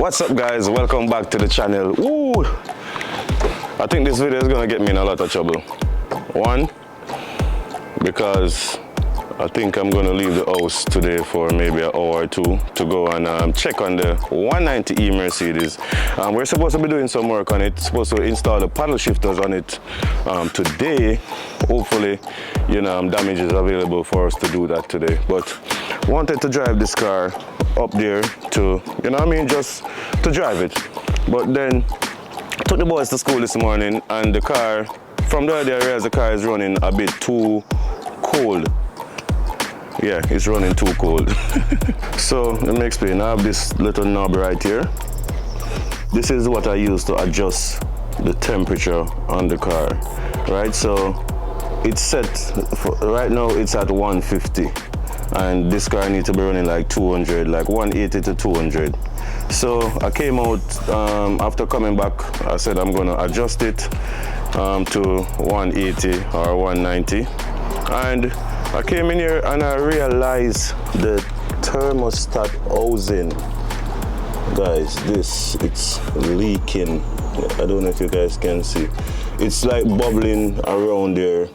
What's up, guys? Welcome back to the channel. Ooh, I think this video is gonna get me in a lot of trouble. One, because I think I'm gonna leave the house today for maybe an hour or two to go and check on the 190e Mercedes. We're supposed to be doing some work on it, supposed to install the paddle shifters on it today. Hopefully, damage is available for us to do that today. But wanted to drive this car up there to, just to drive it. But then took the boys to school this morning, and the car, from the other areas, the car is running a bit too cold. Yeah, it's running too cold. So let me explain. I have this little knob right here. This is what I use to adjust the temperature on the car, right? So it's set for, right now it's at 150, and this car needs to be running like 200, like 180 to 200. So I came out after coming back. I said I'm gonna adjust it to 180 or 190, and I came in here and I realized the thermostat housing, guys, it's leaking. I don't know if you guys can see. It's like bubbling around there,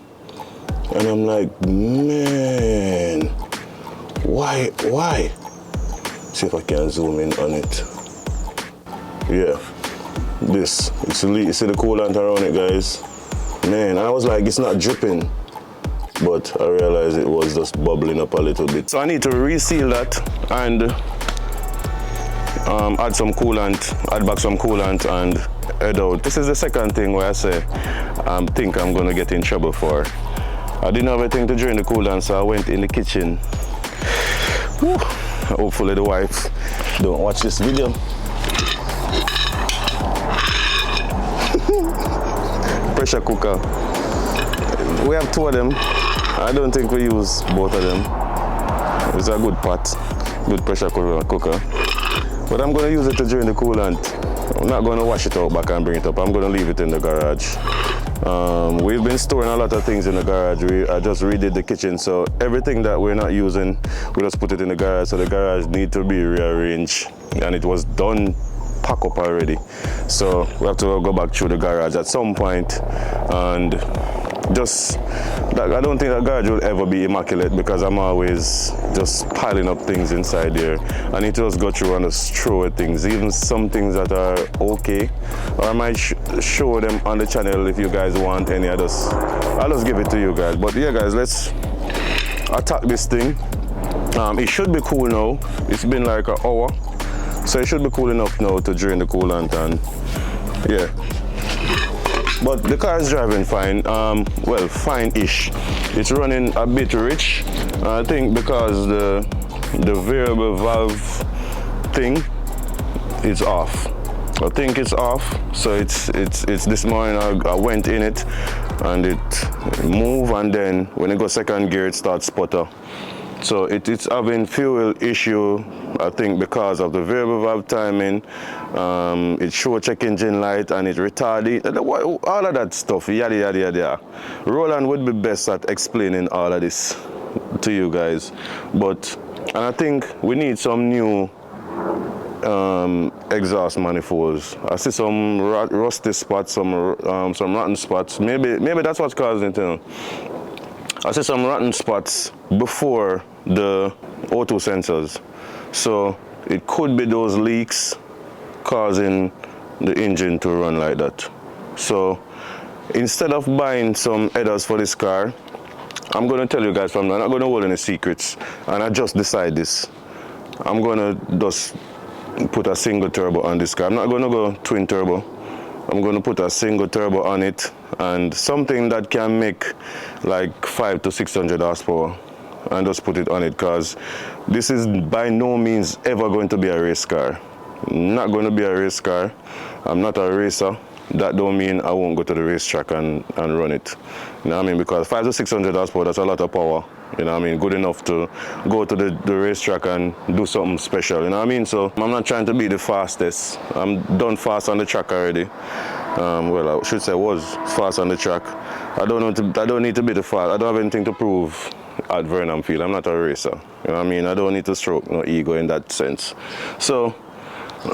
and I'm like, man, why? See if I can zoom in on it. Yeah, it's a leak. You see the coolant around it, guys? Man, I was like, it's not dripping, but I realized it was just bubbling up a little bit. So I need to reseal that and add some coolant, add back some coolant and head out. This is the second thing where I say I think I'm gonna get in trouble for. I didn't have anything to drain the coolant, so I went in the kitchen. Whew. Hopefully the wife don't watch this video. Pressure cooker. We have two of them. I don't think we use both of them. It's a good pot, good pressure cooker. But I'm going to use it to drain the coolant. I'm not going to wash it out back and bring it up. I'm going to leave it in the garage. We've been storing a lot of things in the garage. I just redid the kitchen, so everything that we're not using, we just put it in the garage. So the garage needs to be rearranged, and it was done, pack up already. So we have to go back through the garage at some point, and just, I don't think that garage will ever be immaculate because I'm always just piling up things inside there. I need to just go through and just throw away things, even some things that are okay. Or I might show them on the channel if you guys want any. I'll just give it to you guys. But yeah, guys, let's attack this thing. It should be cool now. It's been like an hour, so it should be cool enough now to drain the coolant, and yeah. But the car is driving fine, well, fine-ish. It's running a bit rich, I think, because the variable valve thing is off. I think it's off, so it's this morning I went in it and it moved, and then when it goes second gear it starts sputter. So it's having fuel issue, I think, because of the variable valve timing. It show check engine light and it retarded, all of that stuff, yada yada yada. Roland would be best at explaining all of this to you guys. And I think we need some new exhaust manifolds. I see some rusty spots, some rotten spots. Maybe that's what's causing it. I see some rotten spots before the O2 sensors. So it could be those leaks causing the engine to run like that. So instead of buying some headers for this car, I'm going to tell you guys from now, I'm not going to hold any secrets, and I just decide this. I'm going to just put a single turbo on this car. I'm not going to go twin turbo. I'm going to put a single turbo on it, and something that can make like 500 to 600 horsepower, and just put it on it, because this is by no means ever going to be a race car. Not going to be a race car. I'm not a racer. That don't mean I won't go to the racetrack and run it. You know what I mean? Because 500 to 600 horsepower, that's a lot of power. You know what I mean? Good enough to go to the racetrack and do something special. You know what I mean? So I'm not trying to be the fastest. I'm done fast on the track already. Well, I should say I was fast on the track. I don't need to be the fast. I don't have anything to prove at Vernon Field. I'm not a racer. You know what I mean? I don't need to stroke no ego in that sense. So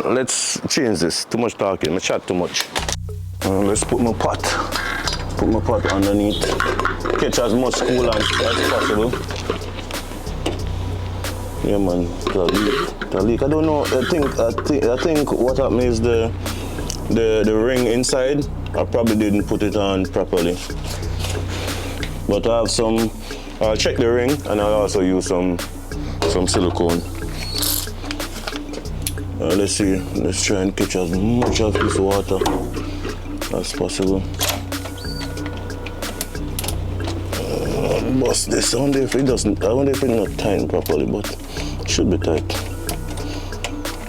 let's change this. Too much talking, I chat too much. Let's put my pot underneath. Catch as much coolant as possible. Yeah man, the leak. I don't know, I think what happened is the ring inside, I probably didn't put it on properly. But I have some, I'll check the ring and I'll also use some silicone. Let's see, let's try and catch as much of this water as possible. Bust this. I wonder if it doesn't, I wonder if it's not tightened properly, but it should be tight.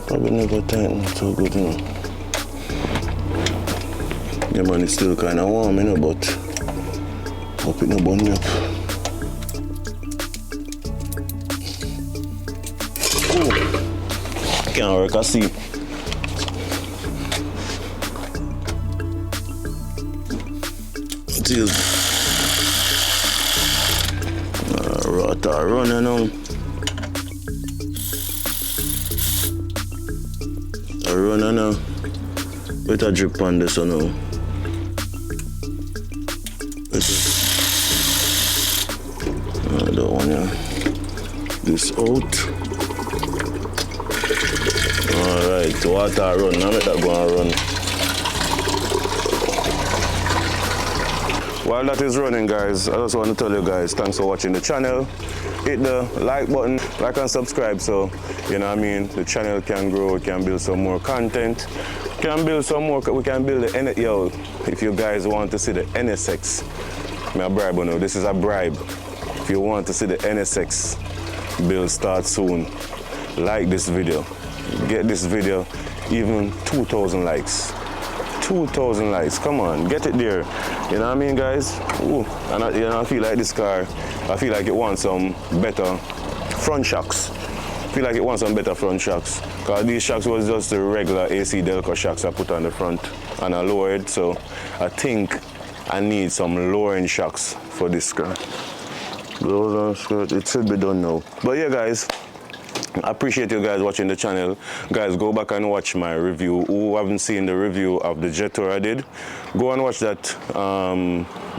Probably never tightened so good, you know. Yeah man, it's still kind of warm, you know, but hope it not burn me up. Ooh. Can't work, I see. Until water running now. Running now. Wait a drip on this one now. That one, yeah. This out. Alright, water run. Now make that go and run. While that is running, guys, I just want to tell you guys, thanks for watching the channel. Hit the like button, like and subscribe, so you know what I mean, the channel can grow, we can build some more content, we can build the yo, if you guys want to see the NSX, my bribe, no, this is a bribe. If you want to see the NSX build start soon, like this video, get this video even 2,000 likes. 2,000 likes, come on, get it there. You know what I mean, guys? Ooh, and I feel like this car, I feel like it wants some better front shocks. I feel like it wants some better front shocks. Because these shocks was just the regular AC Delco shocks I put on the front and I lowered, so I think I need some lowering shocks for this car. Those are skirt, it should be done now. But yeah, guys, I appreciate you guys watching the channel. Guys, go back and watch my review. Who haven't seen the review of the jet tour I did, go and watch that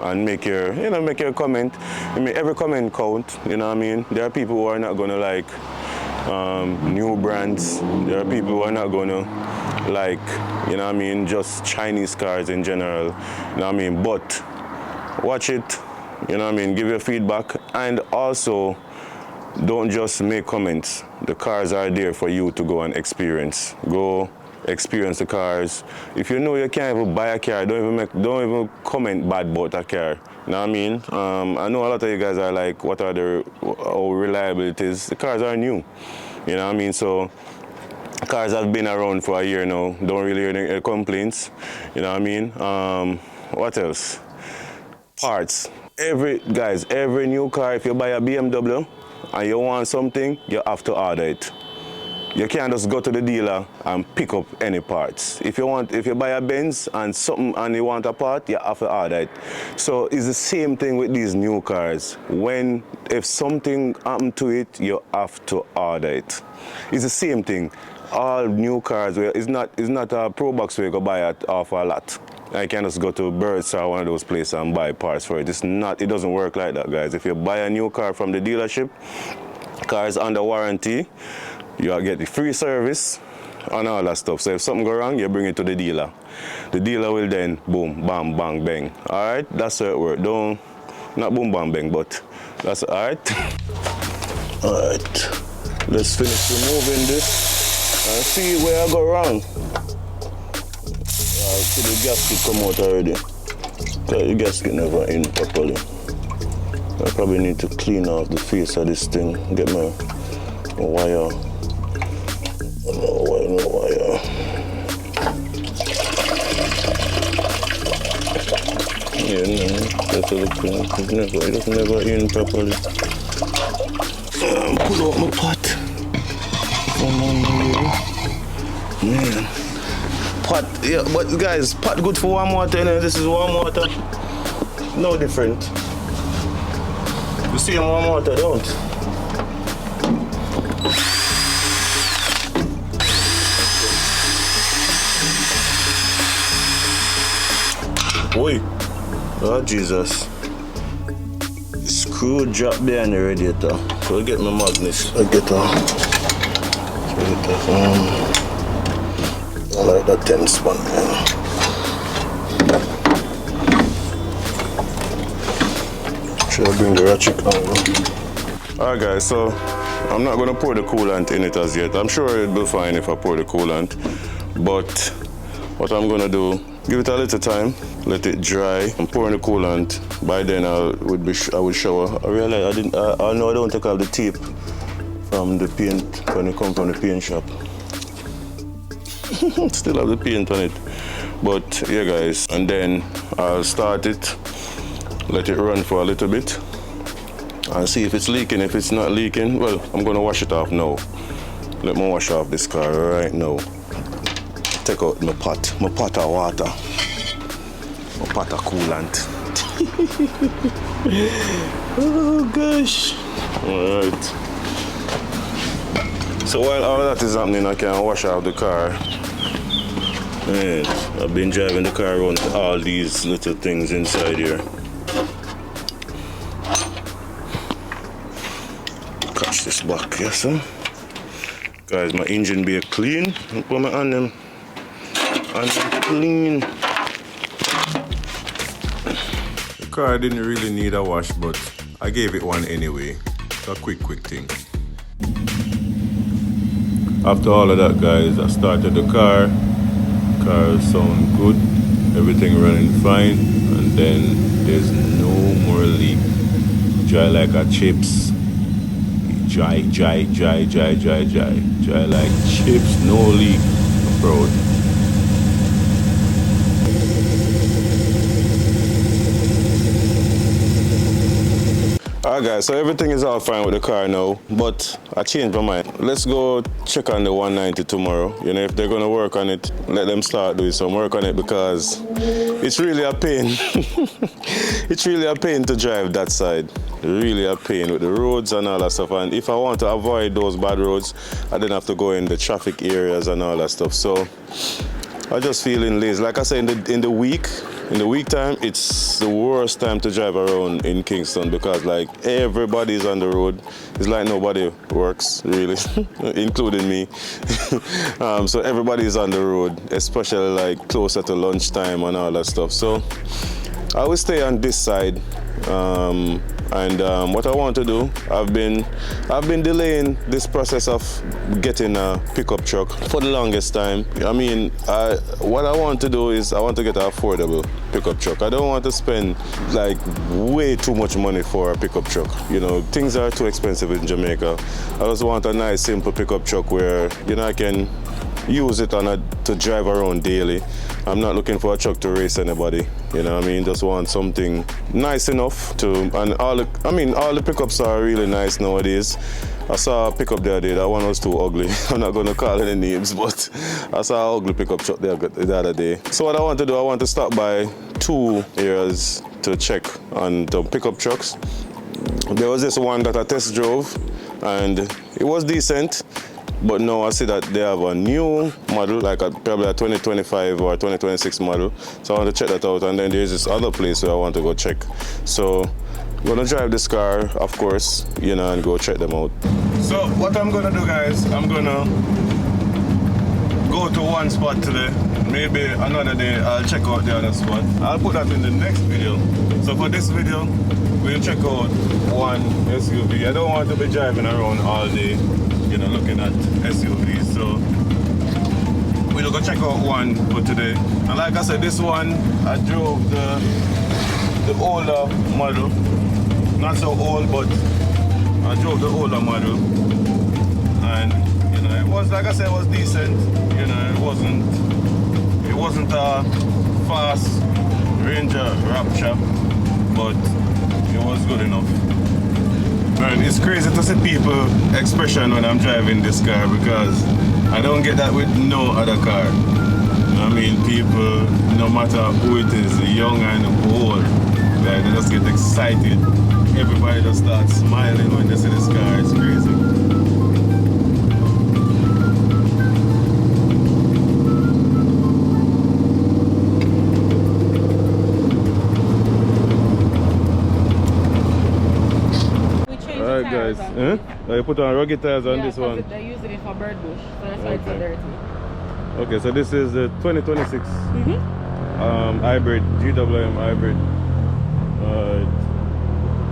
and make your comment. I mean, every comment count, you know what I mean? There are people who are not gonna like new brands. There are people who are not gonna like, you know what I mean, just Chinese cars in general, you know what I mean? But watch it, you know what I mean, give your feedback, and also don't just make comments. The cars are there for you to go and experience. Go experience the cars. If you know you can't even buy a car, don't even comment bad about a car. You know what I mean? I know a lot of you guys are like, what are how reliable it is? The cars are new. You know what I mean? So cars have been around for a year now. Don't really hear any complaints. You know what I mean? What else? Parts. Every new car, if you buy a BMW and you want something, you have to order it. You can't just go to the dealer and pick up any parts. If you buy a Benz and you want a part, you have to order it. So it's the same thing with these new cars. If something happened to it, you have to order it. It's the same thing. All new cars, it's not a Pro Box where you go buy it off a lot. I can't just go to Birds or one of those places and buy parts for it. It doesn't work like that, guys. If you buy a new car from the dealership, car is under warranty, you get the free service and all that stuff. So if something go wrong, you bring it to the dealer. The dealer will then boom, bam, bang, bang. All right, that's how it works. Not boom, bam, bang, but that's all right. All right, let's finish removing this and see where I go wrong. See the gasket come out already. The gasket never in properly. I probably need to clean off the face of this thing. Get my wire. No wire. Yeah, no, that's a look. It's never in properly. Pull out my pot. Come on, man. Pot, yeah, but guys, pot good for warm water, you know? This is warm water. No different. You see warm water, don't? Oi. Oh, Jesus. Screw drop behind the radiator. So I'll get my magnets. I like that 10 span, man. Should I bring the ratchet on? Alright guys, so I'm not gonna pour the coolant in it as yet. I'm sure it'll be fine if I pour the coolant, but what I'm gonna do, give it a little time, let it dry. I'm pouring the coolant. By then I will shower. I realize I know I don't take off the tape from the paint when it comes from the paint shop. Still have the paint on it. But yeah guys, and then I'll start it, let it run for a little bit and see if it's leaking. If it's not leaking, well, I'm gonna wash it off now. Let me wash off this car right now. Take out my pot of water, my pot of coolant. Oh gosh. Alright. So while all that is happening, I can wash off the car. And I've been driving the car around with all these little things inside here. Catch this back, yes sir. Guys, my engine bay clean. Put my on them. And clean. The car didn't really need a wash, but I gave it one anyway. It's a quick thing. After all of that guys, I started the car. Car sound good, everything running fine, and then there's no more leak. Dry like a chips. Dry like chips, no leak. I'm proud. Alright guys, so everything is all fine with the car now, but I changed my mind. Let's go check on the 190 tomorrow. You know, if they're gonna work on it, let them start doing some work on it, because it's really a pain. It's really a pain to drive that side. Really a pain with the roads and all that stuff. And if I want to avoid those bad roads, I then have to go in the traffic areas and all that stuff. So I'm just feeling lazy. Like I said, in the week time, it's the worst time to drive around in Kingston, because like everybody's on the road. It's like nobody works really, including me. So everybody's on the road, especially like closer to lunchtime and all that stuff. So I will stay on this side. What I want to do, I've been delaying this process of getting a pickup truck for the longest time. I mean, what I want to do is I want to get an affordable pickup truck. I don't want to spend like way too much money for a pickup truck. You know, things are too expensive in Jamaica. I just want a nice, simple pickup truck where, you know, I can use it to drive around daily. I'm not looking for a truck to race anybody, you know what I mean? Just want something nice enough to, and all the pickups are really nice nowadays. I saw a pickup the other day, that one was too ugly. I'm not gonna call any names, but I saw an ugly pickup truck the other day. So what I want to do, I want to stop by 2 areas to check on the pickup trucks. There was this one that I test drove, and it was decent. But now I see that they have a new model, like probably a 2025 or 2026 model. So I want to check that out. And then there's this other place where I want to go check. So I'm gonna drive this car, of course, you know, and go check them out. So what I'm gonna do, guys, I'm gonna go to one spot today. Maybe another day I'll check out the other spot. I'll put that in the next video. So for this video, we'll check out one SUV. I don't want to be driving around all day, you know, looking at SUVs. So we'll go check out one for today. And like I said, this one, I drove the older model. Not so old, but I drove the older model. And, you know, it was, like I said, it was decent. You know, it wasn't a fast Ranger Rapture, but it was good enough. And it's crazy to see people expression when I'm driving this car, because I don't get that with no other car. I mean, people, no matter who it is, young and old, they just get excited. Everybody just starts smiling when they see this car. It's crazy. Alright guys. Oh, you put on rugged tires on this one? They're using it for bird bush, so that's why it's so dirty. Okay, so this is the 2026 hybrid, GWM hybrid. Alright.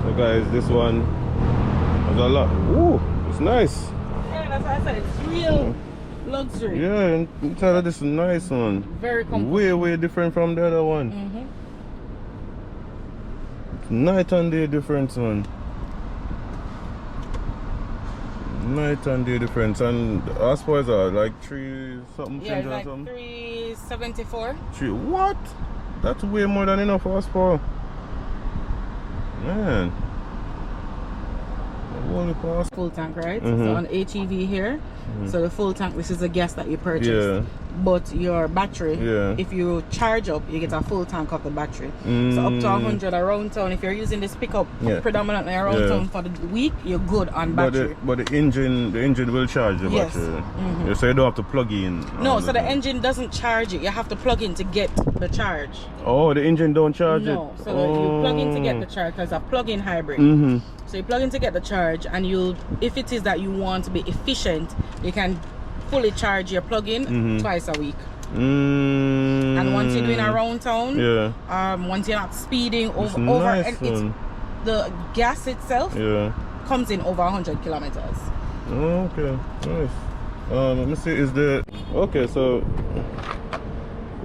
So guys, this one has a lot. Ooh, it's nice. Yeah, that's why I said it's real luxury. Yeah, and tell her this is a nice one. Very comfortable. Way different from the other one. It's night and day difference, man. Night and day difference. And as far as like 3 something Yeah, it's or like something? 374. 3 what? That's way more than enough horsepower. Man. Full tank, right? So on HEV here, so the full tank, this is the gas that you purchase. But your battery, if you charge up, you get a full tank of the battery. So up to 100 around town. If you're using this pickup predominantly around town for the week, you're good on battery. But the engine will charge the battery. So you don't have to plug in. No, so the engine doesn't charge it. You have to plug in to get the charge. Oh, the engine don't charge it? No, so you plug in to get the charge because it's a plug-in hybrid. So you plug in to get the charge, and if it is that you want to be efficient, you can fully charge your plug-in twice a week. And once you're doing around town, once you're not speeding over nice the gas itself comes in over 100 kilometers. Okay, nice. Let me see, is the okay? So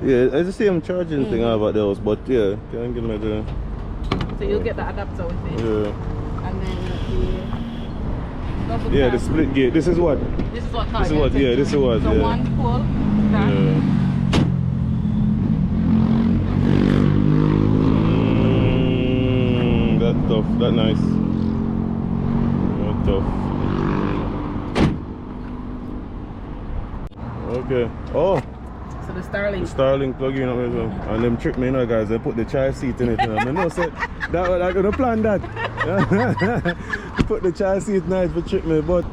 I just see I'm charging thing about those, but can you give me the? So you'll get the adapter with it. And then the split gate. This is what? This is what? This is what? Yeah, this is what? So one pull. That's tough. That's nice. That's tough. Okay. Oh. So the Starlink. The Starlink plug-in up as well. And them trick me, you know, guys. They put the child seat in it. I know, so that I gonna plan that. Put the child seat nice for trick me, but.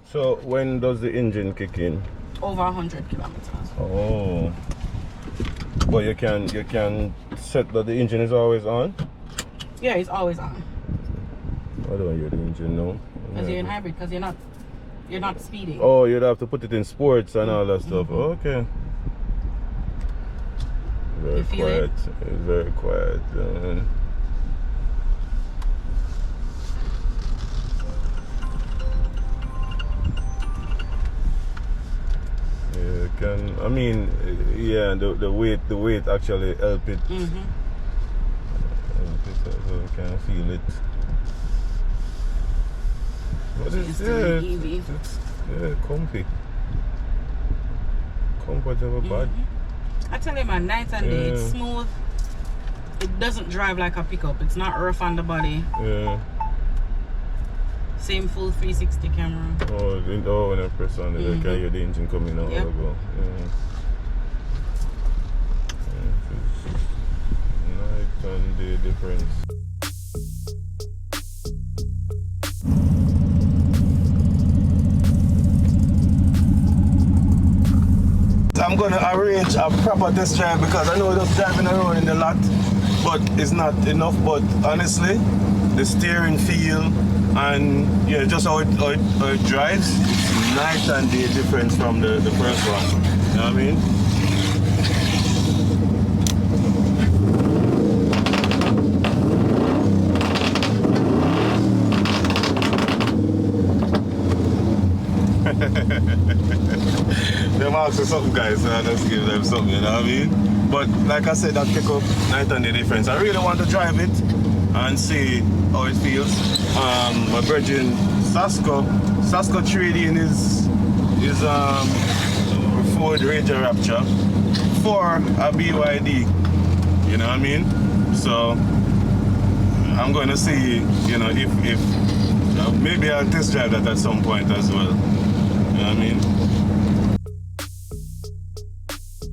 So when does the engine kick in? Over 100 kilometers. Oh. But you can set that the engine is always on? Yeah, it's always on. I don't hear the engine, no. Because you're in hybrid, because you're not speeding. Oh, you'd have to put it in sports and all that stuff. Okay. Very quiet. It's very quiet. I mean, the weight actually help it. So you can feel it. But it's comfy. Comfortable bad. I tell you, man, night and day, it's smooth. It doesn't drive like a pickup. It's not rough on the body. Same full 360 camera. Oh, when I press on it, I can hear the engine coming out. Night and day difference. I'm gonna arrange a proper test drive because I know just driving around in the lot, but it's not enough. But honestly, the steering feel and just how it drives, it's night and day difference from the first one. You know what I mean? Them ask something, guys, so I just give them something, you know what I mean? But like I said, that pick up night and day difference. I really want to drive it and see how it feels. My virgin Sasko trading is Ford Ranger Rapture for a BYD, you know what I mean? So I'm going to see, if maybe I'll test drive that at some point as well. You know what I mean?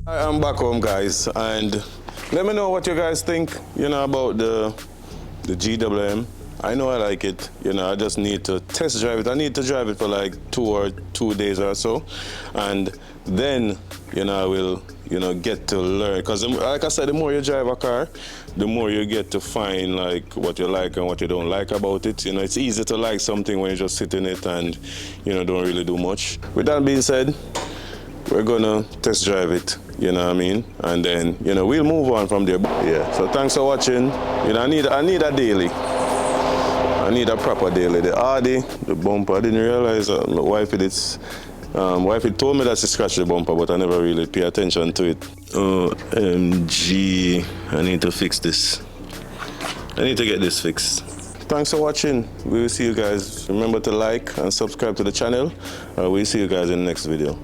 I'm back home, guys, and let me know what you guys think, about the GWM. I know I like it, I just need to test drive it. I need to drive it for like 2 days or so and then, you know, I will, you know, get to learn. Because like I said, the more you drive a car, the more you get to find like what you like and what you don't like about it. You know, it's easy to like something when you just sit in it and, you know, don't really do much. With that being said, we're gonna test drive it, you know what I mean? And then, you know, we'll move on from there. Yeah, so thanks for watching. You know, I need a daily. I need a proper daily. The Audi, the bumper, I didn't realize my wife wifey told me that she scratched the bumper, but I never really pay attention to it. OMG, I need to fix this. I need to get this fixed. Thanks for watching. We will see you guys. Remember to like and subscribe to the channel. We'll see you guys in the next video.